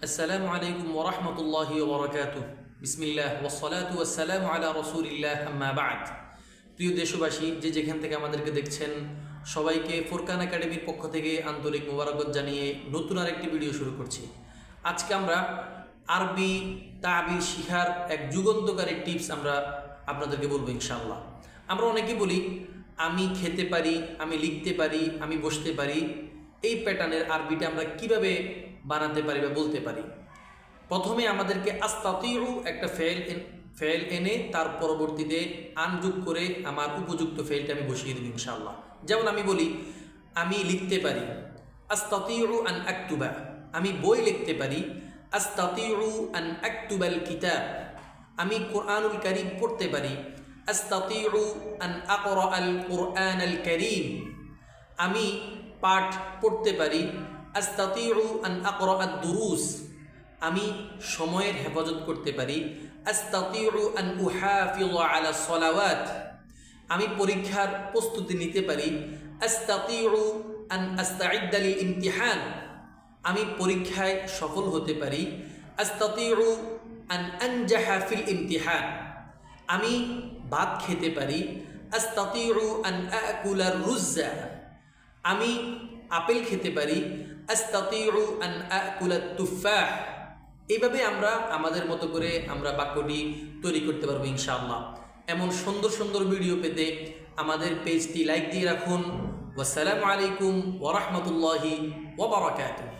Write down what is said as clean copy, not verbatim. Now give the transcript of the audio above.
আসসালামু আলাইকুম ওয়া রাহমাতুল্লাহি ওয়া বারাকাতুহু। বিসমিল্লাহ ওয়াসসালাতু ওয়াসসালামু আলা রাসূলিল্লাহ, আম্মা বা'দ। প্রিয় দেশবাসী, যে যেখান থেকে আমাদেরকে দেখছেন, সবাইকে ফুরকান একাডেমির পক্ষ থেকে আন্তরিক মোবারকবাদ জানিয়ে নতুন আরেকটি ভিডিও শুরু করছি। আজকে আমরা আরবি তাবির শিখার এক যুগান্তকারী টিপস আমরা আপনাদেরকে বলবো ইনশাআল্লাহ। আমরা অনেকে বলি আমি খেতে পারি, আমি লিখতে পারি, আমি বসতে পারি। এই প্যাটার্নের আরবিটা আমরা কিভাবে বানাতে পারি বা বলতে পারি? প্রথমে আমাদেরকে আস্তাতিউ একটা ফেল এনে তার পরবর্তীতে আনযোগ করে আমার উপযুক্ত ফেলটা আমি বসিয়ে দেব ইনশাআল্লাহ। যেমন আমি বলি আমি লিখতে পারি, আস্তাতিউ আন আক্তুবা, আমি বই লিখতে পারি। আস্তাতিউ আন আক্তুবাল কিতাব, আমি কোরআনুল কারীম পড়তে পারি। আস্তাতিউ আন আকরা আল কুরআন আল কারীম, আমি পাঠ পড়তে পারি। আস্তাতিউ আন আকরা আদ দুরুস, আমি সময়ের হেফাজত করতে পারি। আস্তাতিউ আন উহাফিযু আলা সলাওয়াত, আমি পরীক্ষার প্রস্তুতি নিতে পারি। আস্তাতিউ আন আস্তাইদ্দা লিল ইমতিহান, আমি পরীক্ষায় সফল হতে পারি। আস্তাতিউ আন আনজাহা ফিল ইমতিহান, আমি ভাত খেতে পারি। আস্তাতিউ আন আকুলার রুজ্জা, আমি আপেল খেতে পারি। আস্তাতিউ আন আকুলাত তুফাহ, এইভাবে আমরা আমাদের মতো করে আমরা বাক্যটি তৈরি করতে পারবো ইনশাআল্লাহ। এমন সুন্দর সুন্দর ভিডিও পেতে আমাদের পেজটি লাইক দিয়ে রাখুন। ওয়াসসালামু আলাইকুম ওয়া রাহমাতুল্লাহি ওয়া বারাকাতুহু।